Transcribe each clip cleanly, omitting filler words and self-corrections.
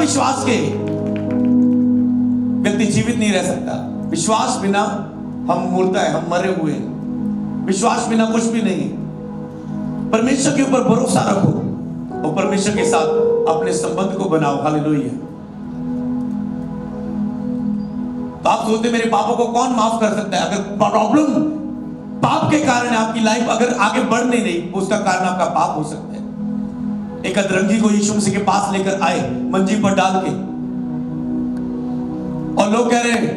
विश्वास के व्यक्ति जीवित नहीं रह सकता। विश्वास बिना हम मुर्दा है, हम मरे हुए हैं। विश्वास बिना कुछ भी नहीं। परमेश्वर के ऊपर भरोसा रखो और परमेश्वर के साथ अपने संबंध को बनाओ। हालेलुया। तो आप सोचते मेरे पापों को कौन माफ कर सकता है? अगर प्रॉब्लम पाप के कारण आपकी लाइफ अगर आगे बढ़ नहीं रही, उसका कारण आपका पाप हो सकता है। एक अधरंगी को यीशु मसीह के पास लेकर आए मंजी पर डाल के, और लोग कह रहे हैं,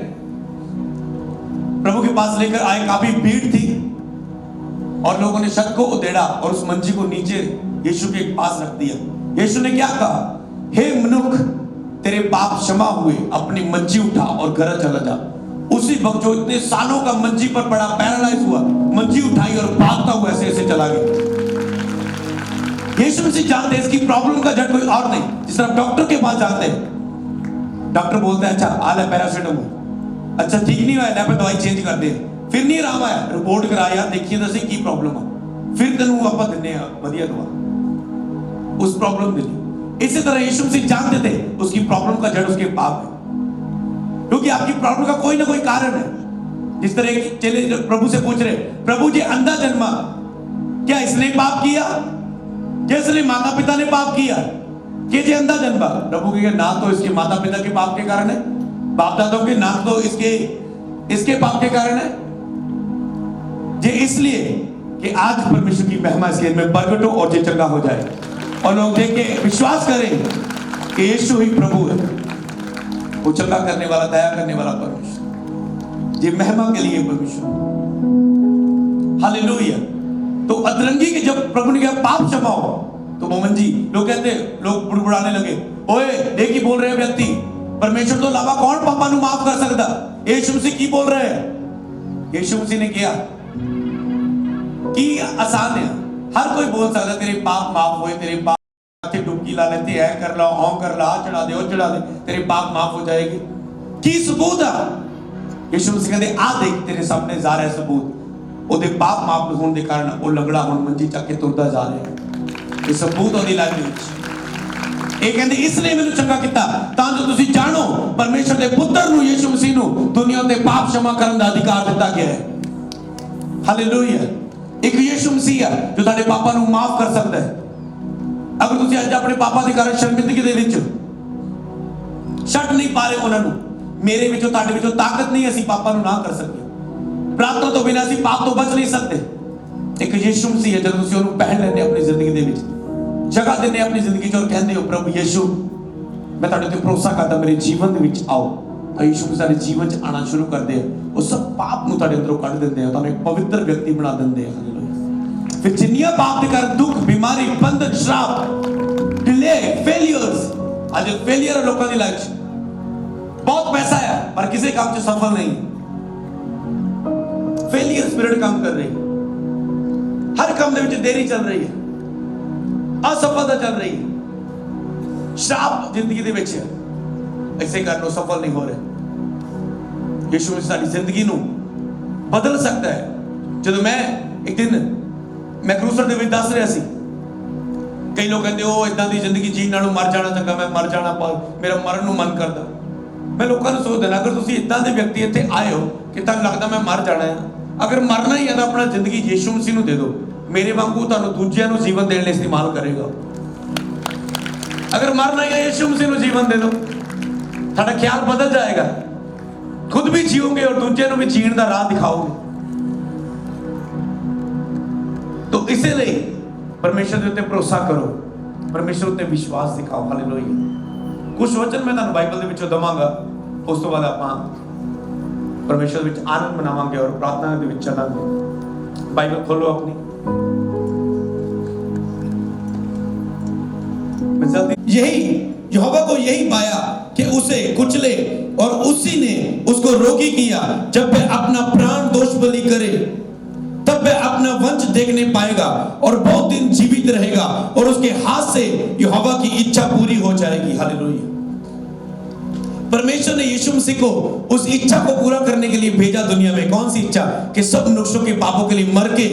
प्रभु के पास लेकर आए, काफी भीड़ थी और लोगों ने छत को उधेड़ा और उस मंजी को नीचे यीशु के पास रख दिया। यीशु ने क्या कहा? हे मनुष्य, तेरे पाप क्षमा हुए, अपनी मंजी उठा और घर चला जा। उसी वक्त जो इतने सालों का मंजी पर पड़ा, पैरालाइज हुआ, मंजी उठाई और भागता हुआ ऐसे ऐसे चला गया। यीशु मसीह जानते हैं इसकी प्रॉब्लम का जड़ कोई और नहीं। जिस तरह डॉक्टर के पास जाते हैं, डॉक्टर बोलते हैं अच्छा हाल है पैरासिटामोल, अच्छा ठीक नहीं हुआ है दवाई चेंज कर दे, फिर नहीं आराम आया, रिपोर्ट कराया, देखिए दस की प्रॉब्लम है, फिर तेन आप दिने वधिया दवा उस प्रॉब्लम दी। इसी तरह यीशु मसीह जानते थे उसकी प्रॉब्लम का जड़ उसके पाप है, क्योंकि आपकी प्रॉब्लम का कोई ना कोई कारण है। जिस तरह चले प्रभु से पूछ रहे, प्रभु जी अंधा जन्मा, क्या इसने पाप किया, जैसे माता पिता ने पाप किया कि जे अंधा जन्मा? प्रभु के ना तो इसके माता पिता के पाप के कारण है, बाप दादाओं के, ना तो इसके पाप के कारण है, ये इसलिए कि आज परमेश्वर की महिमा इसके में प्रकट हो और ये चंगा हो जाए और लोग देख के विश्वास करें कि यीशु ही प्रभु है, वो चंगा करने वाला, दया करने वाला परमेश्वर। ये महिमा के लिए परमेश्वर। हालेलुया। तो अतरंगी के जब प्रभु ने कहा पाप क्षमा हो, तो मोमन जी लोग कहते, लोग बुड़बुड़ाने लगे, ओए देखी बोल रहे व्यक्ति, परमेश्वर तो अलावा कौन पापा नु माफ कर सकता? यीशु मसीह की बोल रहे हैं। यीशु मसीह ने किया कि आसान है, हर कोई बोल सकता तेरे पाप माफ हुए, तेरे पाप डुबकी ला लेते है, कर ला ऑन कर ला, चढ़ा दे और चढ़ा दे, तेरे पाप माफ हो जाएगी। की सबूत है? यीशु मसीह कहते आ देख तेरे सामने जा रहा है सबूत, ਉਹਦੇ ਪਾਪ ਮਾਫ ਹੋਣ ਦੇ ਕਾਰਨ ਉਹ ਲੰਗੜਾ ਹੁਣ ਮੰਜੀ ਚੱਕ ਕੇ ਤੁਰਦਾ ਜਾ ਰਿਹਾ। ਇਹ ਸਬੂਤ ਉਹਦੀ ਲਾਈਫ ਵਿੱਚ। ਇਹ ਕਹਿੰਦੇ ਇਸ ਲਈ ਮੈਨੂੰ ਚੰਗਾ ਕੀਤਾ ਤਾਂ ਜੋ ਤੁਸੀਂ ਜਾਣੋ ਪਰਮੇਸ਼ਰ ਦੇ ਪੁੱਤਰ ਨੂੰ, ਯੀਸ਼ੂ ਮਸੀਹ ਨੂੰ ਦੁਨੀਆ ਦੇ ਪਾਪ क्षमा ਕਰਨ ਦਾ ਅਧਿਕਾਰ ਦਿੱਤਾ ਗਿਆ ਹੈ। ਹਾਲੇਲੂਇਆ। ਇੱਕ ਯੀਸ਼ੂ ਮਸੀਹ ਹੈ ਜੋ ਤੁਹਾਡੇ ਪਾਪਾਂ ਨੂੰ ਮਾਫ ਕਰ ਸਕਦਾ ਹੈ। ਅਗਰ ਤੁਸੀਂ ਅੱਜ ਆਪਣੇ ਪਾਪਾਂ ਦੇ ਕਾਰਨ ਸ਼ਰਮਿੰਦਗੀ ਦੇ ਵਿੱਚ ਛੱਡ ਨਹੀਂ ਪਾ ਰਹੇ ਉਹਨਾਂ ਨੂੰ, ਮੇਰੇ ਵਿੱਚੋਂ ਤੁਹਾਡੇ ਵਿੱਚੋਂ ਤਾਕਤ ਨਹੀਂ ਅਸੀਂ ਪਾਪਾਂ ਨੂੰ ਨਾ ਕਰ ਸਕਦੇ। प्रार्थना तो बिना ਅਸੀਂ पाप तो बच नहीं सकते। एक यीशु मसीह है, जब ਤੁਸੀਂ ਉਹਨੂੰ ਪਹਿਲ ਲੈਂਦੇ ਆਪਣੀ ਜ਼ਿੰਦਗੀ ਦੇ ਵਿੱਚ, ਜਗ੍ਹਾ ਦਿੰਦੇ ਆਪਣੀ ਜ਼ਿੰਦਗੀ 'ਚ ਔਰ ਕਹਿੰਦੇ ਹੋ ਪ੍ਰਭੂ ਯੀਸ਼ੂ ਮੈਂ ਤੁਹਾਡੇ ਤੇ ਭਰੋਸਾ ਕਰਦਾ, ਮੇਰੇ ਜੀਵਨ ਦੇ ਵਿੱਚ ਆਓ, ਤਾਂ ਯੀਸ਼ੂ ਮਸੀਹ ਸਾਡੇ ਜੀਵਨ 'ਚ ਆਣਾ ਸ਼ੁਰੂ ਕਰਦੇ ਆ। ਉਹ ਸਭ ਪਾਪ ਨੂੰ ਤੁਹਾਡੇ ਅੰਦਰੋਂ ਕੱਢ ਦਿੰਦੇ ਆ, ਤੁਹਾਨੂੰ ਇੱਕ ਪਵਿੱਤਰ ਵਿਅਕਤੀ ਬਣਾ ਦਿੰਦੇ ਆ। ਹਾਲੇਲੂਇਆ। ਫਿਰ ਜਿੰਨੀਆਂ ਪਾਪ ਦੇ ਕਾਰਨ ਦੁੱਖ, ਬਿਮਾਰੀ, ਬੰਧਨ, ਸ਼ਰਾਪ, ਡਿਲੇ, ਫੇਲਿਅਰਸ, ਅੱਜ ਫੇਲਿਅਰ ਲੋਕਾਂ ਦੀ ਲਾਈਫ 'ਚ ਬਹੁਤ ਪੈਸਾ ਹੈ ਪਰ ਕਿਸੇ ਕੰਮ 'ਚ ਸਫਲ ਨਹੀਂ। फेलियर स्पिरिट काम कर रही है, हर काम में देरी चल रही है, असफलता चल रही है, श्राप जिंदगी दे विच है, ऐसे कारण सफल नहीं हो रहे। यीशु मसीह साडी जिंदगी नू बदल सकता है। जब मैं एक दिन मैं क्रूसर दे विच दस रहा सी, कई लोग कहते हो इदां दी जिंदगी जीण नालों मर जाना चंगा, मैं मर जाना पर मेरा मरन नू मन करदा। मैं लोगों को सोच देना, अगर तुसीं इदां दे व्यक्ति इत्थे आए हो कि तुहानूं लगदा मैं मर जाना है, अगर मरना ही है तो अपना जिंदगी यीशु मसीह नूं दे दो, मेरे वांगू तुहानूं दूजियां नूं जीवन देने लई इस्तेमाल करेगा। अगर मरना ही है यीशु मसीह नूं जीवन दे दो, तुहाडा ख्याल बदल जाएगा, खुद भी जीओगे और दूजियां नूं भी जीण दा राह दिखाओगे। तो इसलिए परमेश्वर दे उत्ते भरोसा करो, परमेश्वर उत्ते विश्वास दिखाओ। हालेलुया। कुछ वचन मैं तुहानूं बाइबल दे विचों दवांगा, उस तो बाद आपां परमेश्वर विच आनंद मनावांगे और प्रार्थना दे विच चलांगे। बाइबल खोलो अपनी, यही यहोवा को यही पाया कि उसे कुचले और उसी ने उसको रोगी किया। जब वह अपना प्राण दोष बलि करे तब वह अपना वंश देखने पाएगा और बहुत दिन जीवित रहेगा और उसके हाथ से यहोवा की इच्छा पूरी हो जाएगी। हालेलुया। परमेश्वर ने यीशु मसीह को उस इच्छा को पूरा करने के लिए भेजा दुनिया में। कौन सी इच्छा? कि सब मनुष्यों के पापों के लिए मर के,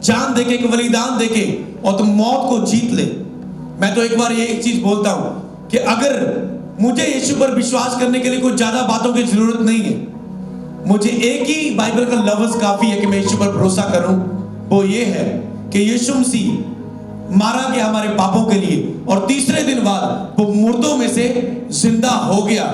जान देके, एक बलिदान देके और तुम मौत को जीत ले। मैं तो एक बार ये एक चीज बोलता हूं कि अगर मुझे यीशु पर विश्वास करने के लिए कोई ज्यादा बातों की जरूरत नहीं है। मुझे एक ही बाइबल का लफ्ज काफी है कि मैं यीशु पर भरोसा करूं, वो ये है कि यीशु मसीह मारा गया हमारे पापों के लिए और तीसरे दिन बाद वो मुर्दों में से जिंदा हो गया।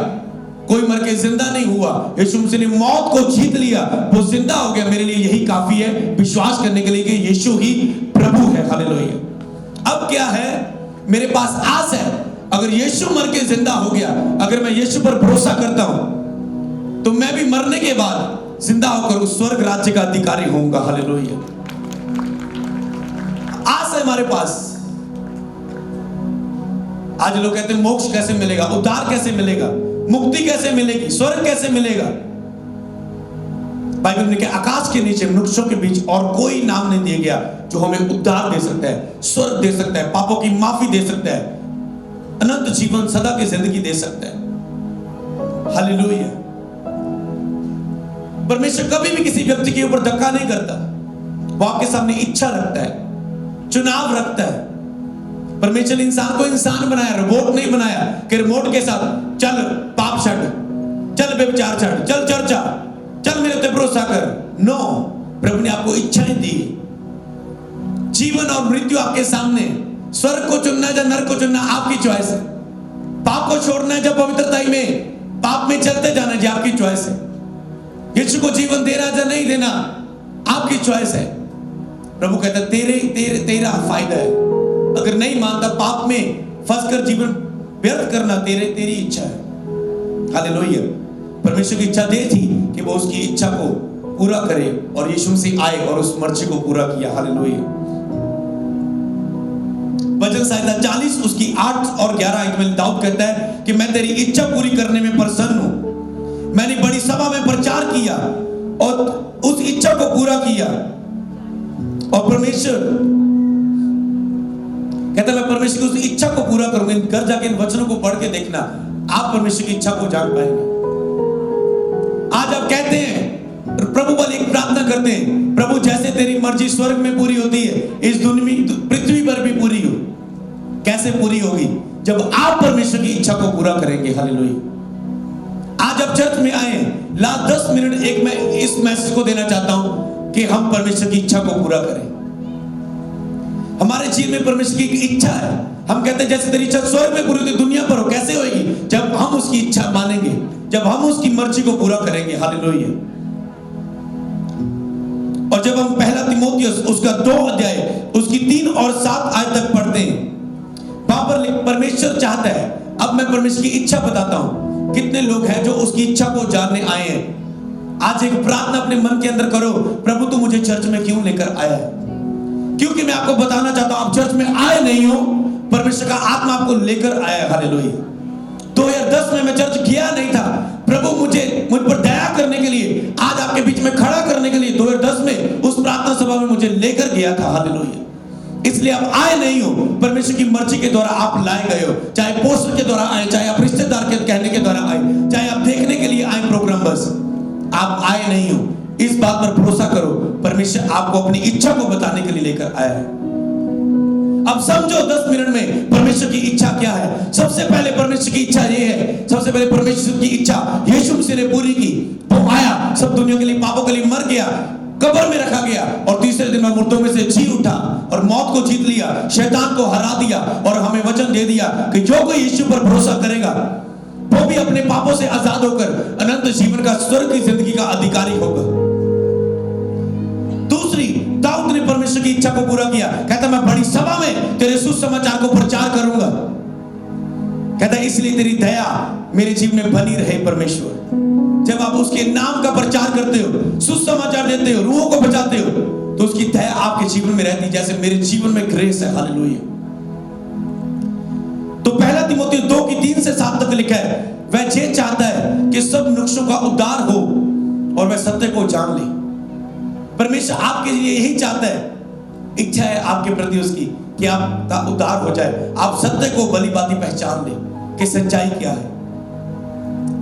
कोई मर के जिंदा नहीं हुआ, यीशु मसीह ने मौत को जीत लिया, वो जिंदा हो गया। मेरे लिए यही काफी है विश्वास करने के लिए कि यीशु ही प्रभु है। हालेलुया। अब क्या है, मेरे पास आस है, अगर यीशु मर के जिंदा हो गया, अगर मैं यीशु पर भरोसा करता हूं तो मैं भी मरने के बाद जिंदा होकर उस स्वर्ग राज्य का अधिकारी होऊंगा। हालेलुया। आस है हमारे पास। आज लोग कहते हैं मोक्ष कैसे मिलेगा, उद्धार कैसे मिलेगा, मुक्ति कैसे मिलेगी, स्वर्ग कैसे मिलेगा। बाइबल में क्या, आकाश के नीचे मनुष्यों के बीच और कोई नाम नहीं दिया गया जो हमें उद्धार दे सकता है, स्वर्ग दे सकता है, पापों की माफी दे सकता है, अनंत जीवन, सदा की जिंदगी दे सकता है। हालेलुया। परमेश्वर कभी भी किसी व्यक्ति के ऊपर धक्का नहीं करता, वो आपके सामने इच्छा रखता है, चुनाव रखता है। परमेश्वर ने इंसान को इंसान बनाया, रोबोट नहीं बनाया कि रिमोट के साथ चल पाप छड़, चल व्यभिचार छड़, चल चर्चा, चल मेरे पे भरोसा कर। नो, प्रभु ने आपको इच्छाएं दी। जीवन और मृत्यु आपके सामने, स्वर्ग को चुनना है या नरक को चुनना, आपकी चॉइस है। पाप को छोड़ना है या पवित्रता में पाप में चलते जाना है, आपकी चॉइस है। यीशु को जीवन देना या नहीं देना, आपकी चॉइस है। प्रभु कहता है तेरा फायदा है। अगर नहीं मानता, पाप में फंसकर जीवन व्यर्थ करना तेरी इच्छा है। हालेलुया। परमेश्वर की इच्छा दे थी कि वो उसकी इच्छा को पूरा करे और यीशु मसीह आए और उस मर्जी को पूरा किया। हालेलुया। भजन संहिता 40 उसकी 8 और 11 आयत में दाऊद कहता है कि मैं तेरी इच्छा पूरी करने में प्रसन्न हूं। मैंने बड़ी सभा में प्रचार किया और उस इच्छा को पूरा किया। और परमेश्वर कहता है मैं परमेश्वर की उस इच्छा को पूरा करूंगा। घर जाके इन वचनों को पढ़ के देखना, आप परमेश्वर की इच्छा को जान पाएंगे। आज आप कहते हैं, प्रभु वाली एक प्रार्थना करते हैं, प्रभु जैसे तेरी मर्जी स्वर्ग में पूरी होती है, इस दुनिया पृथ्वी पर भी पूरी हो। कैसे पूरी होगी? जब आप परमेश्वर की इच्छा को पूरा करेंगे। हालेलुया। आज आप चर्च में आए, लास्ट 10 मिनट एक मैं इस मैसेज को देना चाहता हूं कि हम परमेश्वर की इच्छा को पूरा करें। हमारे जीवन में परमेश्वर की एक इच्छा है। हम कहते हैं जैसे तेरी इच्छा स्वर्ग में पूरी होती दुनिया पर हो। कैसे होगी? जब हम उसकी इच्छा मानेंगे, जब हम उसकी मर्जी को पूरा करेंगे। हालेलुया। और जब हम पहला तीमुथियुस उसका 2 अध्याय उसकी 3 और 7 आयत तक पढ़ते हैं, वहां पर परमेश्वर चाहता है, अब मैं परमेश्वर की इच्छा बताता हूं। कितने लोग हैं जो उसकी इच्छा को जानने आए हैं? आज एक प्रार्थना अपने मन के अंदर करो, प्रभु तू मुझे चर्च में क्यों लेकर आया है? क्योंकि मैं आपको बताना चाहता हूं, आप चर्च में आए नहीं हो, परमेश्वर का आत्मा आपको लेकर आया है। हालेलुया। 2010 में मैं चर्च गया नहीं था, प्रभु मुझ पर दया करने के लिए, आज आपके बीच में खड़ा करने के लिए 2010 में उस प्रार्थना सभा में मुझे लेकर गया था। हालेलुया। इसलिए आप आए नहीं हो, परमेश्वर की मर्जी के द्वारा आप लाए गए हो। चाहे पोस्टर के द्वारा आए, चाहे आप रिश्तेदार के कहने के द्वारा आए, चाहे आप देखने के लिए आए प्रोग्राम, बस आप आए नहीं हो। इस बात पर भरोसा करो, परमेश्वर आपको अपनी इच्छा को बताने के लिए लेकर आया है। अब समझो 10 मिनट में परमेश्वर की इच्छा क्या है। सबसे पहले परमेश्वर की इच्छा ये है, सबसे पहले परमेश्वर की इच्छा यीशु मसीह ने पूरी की। वो आया, सब दुनिया के लिए, पापों के लिए मर गया, कब्र में रखा गया और तीसरे दिन में मुर्दों में से जी उठा और मौत को जीत लिया, शैतान को हरा दिया और हमें वचन दे दिया कि जो कोई यीशु पर भरोसा करेगा वो भी अपने पापों से आजाद होकर अनंत जीवन का, स्वर्ग की जिंदगी का अधिकारी होगा। दूसरी, दाऊद ने परमेश्वर की इच्छा को पूरा किया। कहता मैं बड़ी सभा में तेरे सुसमाचार को प्रचार करूंगा। कहता इसलिए तेरी दया मेरे जीवन में बनी रहे। परमेश्वर, जब आप उसके नाम का प्रचार करते हो, सुसमाचार देते हो, रूहों को बचाते हो, तो उसकी दया आपके जीवन में रहती, जैसे मेरे जीवन में ग्रेस है। हालेलुया। तो पहला तीमुथियुस 2 की 3 से 7 तक लिखा है, वह ये चाहता है कि सब मनुष्यों का उद्धार हो और वह सत्य को जान ले। परमेश्वर आपके लिए यही चाहता है, इच्छा है आपके प्रति उसकी कि आपका उद्धार हो जाए, आप सत्य को भली भांति पहचान ले कि सच्चाई क्या है।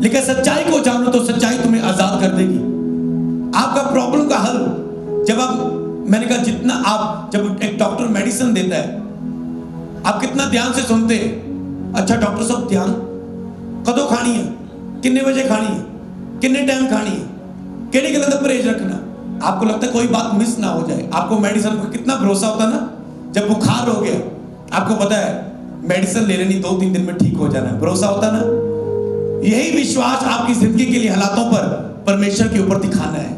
लेकिन सच्चाई को जानो तो सच्चाई तुम्हें आजाद कर देगी। आपका प्रॉब्लम का हल, जब आप, मैंने कहा जितना आप, जब एक डॉक्टर मेडिसिन देता है, आप कितना ध्यान से सुनते हैं। अच्छा डॉक्टर साहब ध्यान, कदों खानी है, कितने बजे खानी है, कितने टाइम खानी है, केड़ी गलत परहेज रखना। आपको लगता है कोई बात मिस ना हो जाए। आपको मेडिसिन पर कितना भरोसा होता ना, जब बुखार हो गया आपको पता है मेडिसिन ले लेनी, 2-3 दिन में ठीक हो जाना है, भरोसा होता ना। यही विश्वास आपकी जिंदगी के लिए हालातों पर परमेश्वर के ऊपर दिखाना है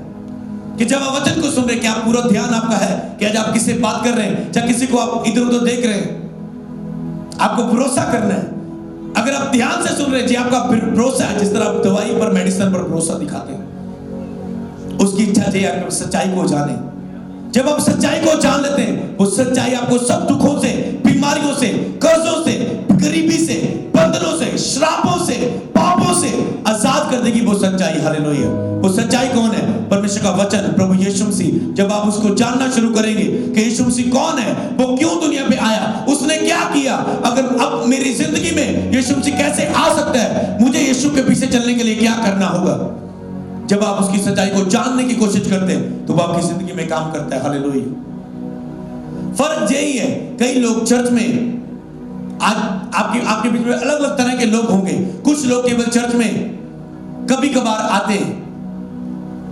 कि जब आप वचन को सुन रहे हैं, क्या पूरा ध्यान आपका है कि आज आप किससे बात कर रहे हैं, या किसी को आप इधर उधर देख रहे हैं, आपको भरोसा करना है। अगर आप ध्यान से सुन रहे हैं जी, आपका भरोसा है, जिस तरह आप दवाई पर मेडिसिन पर भरोसा दिखाते हैं, उसकी इच्छा है आप सच्चाई को जाने। जब आप सच्चाई को जान लेते हैं, वो सच्चाई आपको सब दुखों से, बीमारियों से, कर्जों से, गरीबी से, बंधनों से, श्रापों से, पापों से आजाद कर देगी। वो सच्चाई, हालेलुया। वो सच्चाई कौन है? परमेश्वर का वचन, प्रभु यीशु मसीह। जब आप उसको जानना शुरू करेंगे कि यीशु मसीह कौन है, वो क्यों दुनिया पे आया, उसने क्या किया, अगर अब मेरी जिंदगी में यीशु मसीह कैसे आ सकता है, मुझे यीशु के पीछे चलने के लिए क्या करना होगा, जब आप उसकी सच्चाई को जानने की कोशिश करते हैं तो वो आपकी जिंदगी में काम करता है। हालेलुया। फर्क यही है, कई लोग चर्च में आज आपके बीच में अलग अलग तरह के लोग होंगे। कुछ लोग केवल चर्च में कभी कभार आते हैं,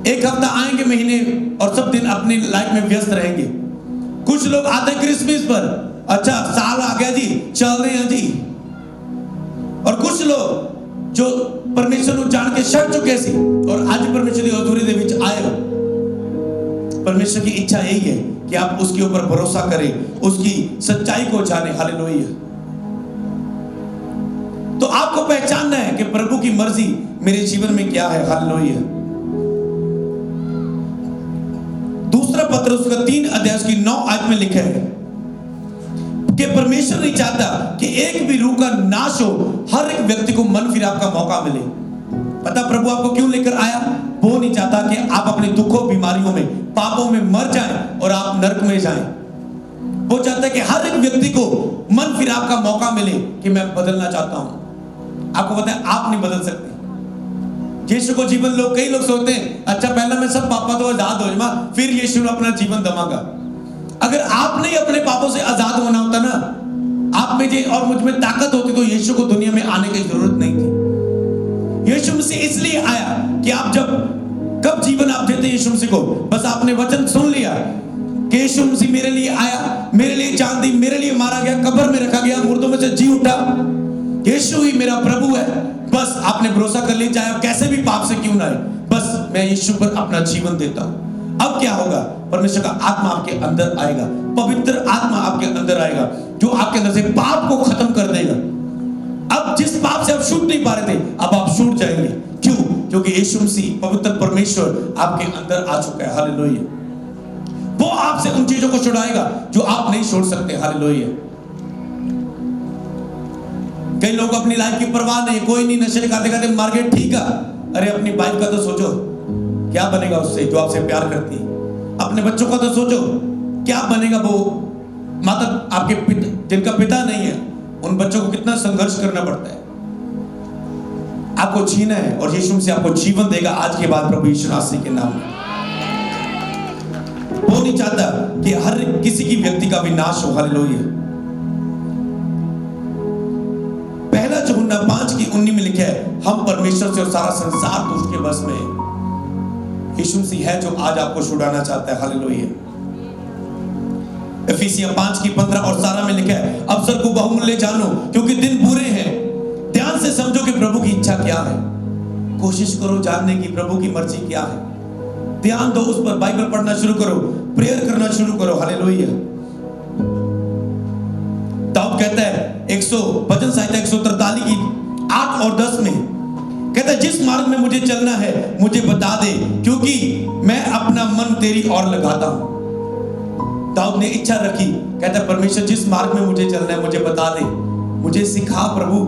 एक हफ्ता आएंगे महीने और सब दिन अपनी लाइफ में व्यस्त रहेंगे। कुछ लोग आते हैं क्रिसमस पर, अच्छा साल आ गया जी, चल रहे हैं जी। और कुछ लोग जो परमेश्वर को जान के छड़ चुके सी और आज परमेश्वर की हजूरी दे विच आए हो। परमेश्वर की इच्छा यही है कि आप उसके ऊपर भरोसा करें, उसकी सच्चाई को जाने। हालेलुया। तो आपको पहचानना है कि प्रभु की मर्जी मेरे जीवन में क्या है। हालेलुया। दूसरा पत्र उसका 3 अध्याय की 9 आयत में लिखा है कि परमेश्वर नहीं चाहता कि एक भी रूह का नाश हो, हर एक व्यक्ति को मन फिराव का मौका मिले। पता प्रभु आपको क्यों लेकर आया? वो नहीं चाहता कि आप अपने दुखों, बीमारियों में, पापों में मर जाएं और आप नरक में जाएं। वो चाहता है कि हर एक व्यक्ति को मन फिराव का मौका मिले कि मैं बदलना चाहता हूं। आपको पता है आप नहीं बदल सकते। यीशु को जीवन लोग, कई लोग सोचते हैं अच्छा पहले मैं सब पापा तो आजाद हो जाऊंगा, फिर यीशु अपना जीवन दमागा। अगर आप नहीं अपने पापों से आजाद होना होता ना, आप में और मुझ में ताकत होती तो यीशु को दुनिया में आने की जरूरत नहीं थी। यीशु मसीह इसलिए आया कि आप कब जीवन आप देते यीशु मसीह को, बस आपने वचन सुन लिया कि यीशु मसीह मेरे लिए आया, मेरे लिए जान दी, मेरे लिए मारा गया, कब्र में रखा गया, मुर्दों में से जी उठा, यीशु ही मेरा प्रभु है। बस आपने भरोसा कर लिया, चाहे कैसे भी पाप से क्यों ना आए, बस मैं यीशु पर अपना जीवन देता हूं। अब क्या होगा? परमेश्वर का आत्मा आपके अंदर आएगा, पवित्र आत्मा आपके अंदर आएगा, जो आपके अंदर से पाप को खत्म कर देगा। अब जिस पाप से आप छूट नहीं पा रहे थे, अब आप छूट जाएंगे। क्यों? क्योंकि यीशु मसीह, पवित्र परमेश्वर आपके अंदर आ चुका है। हालेलुया। वो आपसे उन चीजों को छुड़ाएगा जो आप नहीं छोड़ सकते। हालेलुया। कई लोग अपनी लाइफ की परवाह नहीं, कोई नहीं, नशे खाते खाते मार गए, ठीक है। अरे अपनी वाइफ का तो सोचो, क्या बनेगा उससे जो आपसे प्यार करती है। अपने बच्चों का तो सोचो, क्या बनेगा वो माता आपके जिनका पिता नहीं है, उन बच्चों को कितना संघर्ष करना पड़ता है। आपको जीना है और यीशु से आपको जीवन देगा आज के बाद, प्रभु यीशु मसीह के नाम में। वो नहीं चाहता कि हर किसी की व्यक्ति का विनाश हो। हालेलुया। पहला यूहन्ना 5:19 में लिखा है, हम परमेश्वर से और सारा संसार तो उसके बस में है। यीशु मसीह है जो आज आपको छुड़ाना चाहता है। हालेलुया। इफिसियां 5:15 और 17 में लिखा है, अवसर को बहुमूल्य जानो क्योंकि दिन बुरे हैं। ध्यान से समझो कि प्रभु की इच्छा क्या है। कोशिश करो जानने की प्रभु की मर्जी क्या है। ध्यान दो उस पर, बाइबल पढ़ना शुरू करो, प्रेयर करना शुरू करो। हालेलुया। दाऊद कहता है भजन संहिता 143 की 8 और 10 में कहता है, जिस मार्ग में मुझे चलना है मुझे बता दे, क्योंकि मैं अपना मन तेरी ओर लगाता हूं। दाऊद ने इच्छा रखी, कहता है परमेश्वर जिस मार्ग में मुझे चलना है मुझे बता दे, मुझे सिखा प्रभु,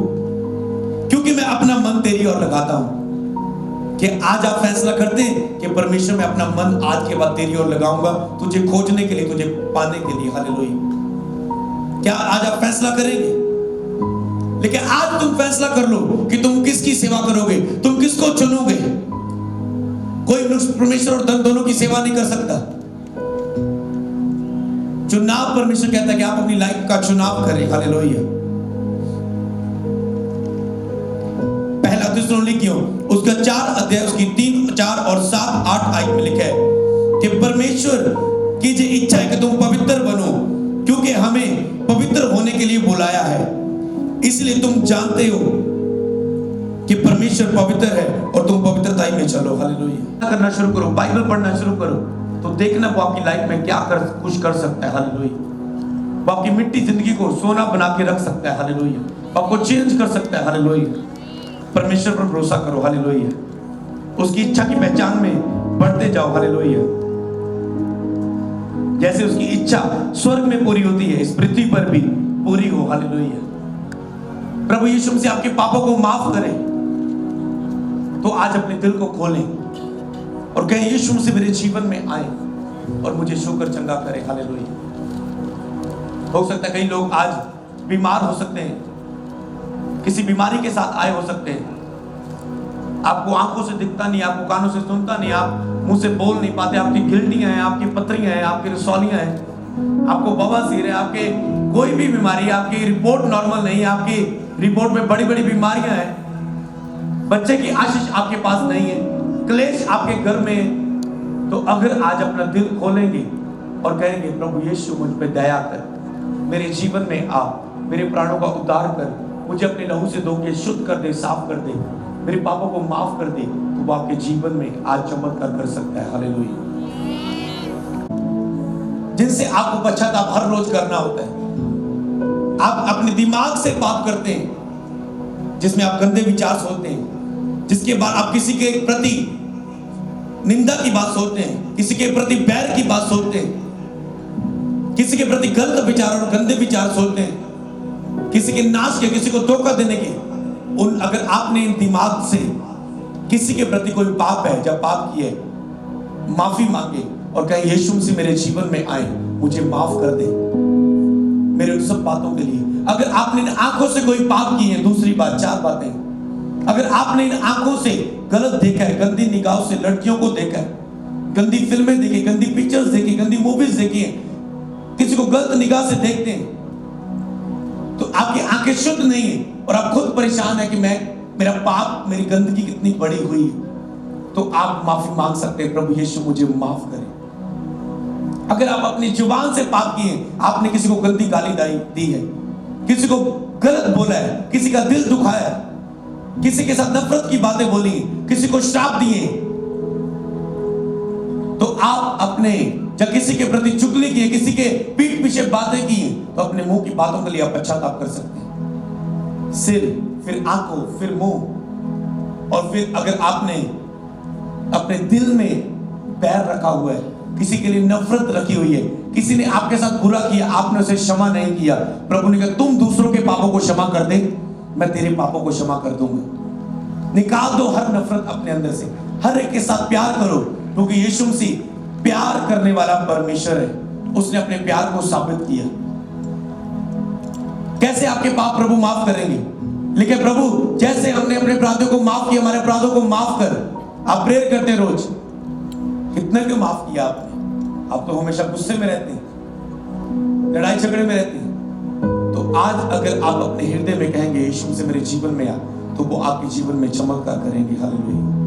क्योंकि मैं अपना मन तेरी ओर लगाता हूं। कि आज आप फैसला करते हैं कि परमेश्वर मैं अपना मन आज के बाद तेरी ओर लगाऊंगा, तुझे खोजने के लिए, तुझे पाने के लिए। हालेलुया। क्या आज आप फैसला करेंगे? लेकिन आज तुम फैसला कर लो कि तुम किसकी सेवा करोगे, तुम किसको चुनोगे। कोई परमेश्वर और धन दोनों की सेवा नहीं कर सकता। चुनाव परमेश्वर कहता है कि आप अपनी लाइफ का चुनाव करें। हालेलुया। थिस्सलुनीकियों उसका 4 अध्याय उसकी 3, 4 और 7, 8 आयत में लिखा है कि परमेश्वर की जो इच्छा है कि तुम पवित्र बनो, क्योंकि हमें पवित्र होने के लिए बुलाया है। इसलिए तुम जानते हो कि परमेश्वर पवित्र है और तुम पवित्रता में चलो। हालेलुया। करना शुरू करो, बाइबल पढ़ना शुरू करो, तो देखना वो आपकी लाइफ में क्या कुछ कर सकता है। हालेलुया। वो आपकी मिट्टी जिंदगी को सोना बना के रख सकता है। हालेलुया। आपको चेंज कर सकता है। हालेलुया। परमेश्वर पर भरोसा करो। हालेलुया। उसकी इच्छा की पहचान में बढ़ते जाओ। हालेलुया। जैसे उसकी इच्छा स्वर्ग में पूरी होती है, इस पृथ्वी पर भी पूरी हो। हालेलुया। प्रभु यीशु मसीह आपके पापों को माफ करे, तो आज अपने दिल को खोलें और कहें यीशु मसीह मेरे जीवन में आए और मुझे छूकर चंगा करे। हालेलुया। हो सकता है कई लोग आज बीमार हो सकते हैं, किसी बीमारी के साथ आए हो सकते हैं। आपको आंखों से दिखता नहीं, आपको कानों से सुनता नहीं, आप मुंह से बोल नहीं पाते, आपकी गिल्टियां हैं, आपकी पथरियां हैं, आपकी रसौलियां हैं, आपको बवासीर है, आपके कोई भी बीमारी, आपकी रिपोर्ट नॉर्मल नहीं है, आपकी रिपोर्ट में बड़ी बड़ी बीमारियां हैं, बच्चे की आशीष आपके पास नहीं है, क्लेश आपके घर में है, तो अगर आज अपना दिल खोलेंगे और कहेंगे प्रभु यीशु मुझ पे दया कर, मेरे जीवन में आ, मेरे प्राणों का उद्धार कर, मुझे अपने लहू से धो के शुद्ध कर दे, साफ कर दे, मेरे पापों को माफ कर दे, तो वो आपके जीवन में आज चमत्कार कर सकता है। हालेलुया। जिनसे आपको पश्चाताप हर रोज करना होता है। आप अपने दिमाग से पाप करते हैं, जिसमें आप गंदे विचार सोचते हैं, जिसके बाद आप किसी के प्रति निंदा की बात सोचते हैं, किसी के प्रति बैर की बात सोचते हैं, किसी के प्रति गलत विचार और गंदे विचार सोचते हैं, किसी के नाश के, किसी को धोखा देने के, उन अगर आपने इन दिमाग से किसी के प्रति कोई पाप है, जब पाप किए, माफी मांगे और कहे यीशु मसीह मेरे जीवन में आए, मुझे माफ कर दे मेरे उन सब बातों के लिए। अगर आपने इन आंखों से कोई पाप किए, दूसरी बात, 4 बातें, अगर आपने इन आंखों से गलत देखा है, गंदी निगाहों से लड़कियों को देखा है, गंदी फिल्में देखी, गंदी पिक्चर्स देखी, गंदी मूवीज देखी है, किसी को गलत निगाह से देखते हैं, तो आपकी आंखें शुद्ध नहीं है और आप खुद परेशान है कि मेरा पाप, मेरी गंदगी कितनी बड़ी हुई है, तो आप माफी मांग सकते हैं, प्रभु यीशु मुझे माफ करे। अगर आप अपनी जुबान से पाप किए, आपने किसी को गंदी गाली दी है, किसी को गलत बोला है, किसी का दिल दुखाया, किसी के साथ नफरत की बातें बोली, किसी को श्राप दिए, तो आप अपने, जब किसी के प्रति चुगली की, किसी के पीठ पीछे बातें की, तो अपने मुंह की बातों के लिए आप पश्चाताप कर सकते हैं। सिर, फिर आंखों, फिर मुंह, और फिर अगर आपने अपने दिल में बैर रखा हुआ है, किसी के लिए नफरत रखी हुई है, किसी ने आपके साथ बुरा किया, आपने उसे क्षमा नहीं किया, प्रभु ने कहा तुम दूसरों के पापों को क्षमा कर दे, मैं तेरे पापों को क्षमा कर दूंगा। निकाल दो हर नफरत अपने अंदर से, हर एक के साथ प्यार करो, क्योंकि यीशु मसीह प्यार करने वाला परमेश्वर है, उसने अपने प्यार को साबित किया। कैसे आपके पाप प्रभु माफ करेंगे? लिखे प्रभु जैसे हमने अपने अपराधों को माफ किया, हमारे अपराधों को माफ कर। आप प्रेयर करते हैं रोज, कितने को माफ किया आपने? आप तो हमेशा गुस्से में रहते हैं, लड़ाई झगड़े में रहते हैं। तो आज अगर आप अपने हृदय में कहेंगे यीशु से मेरे जीवन में आ, तो वो आपके जीवन में चमत्कार करेंगे। हालेलुया।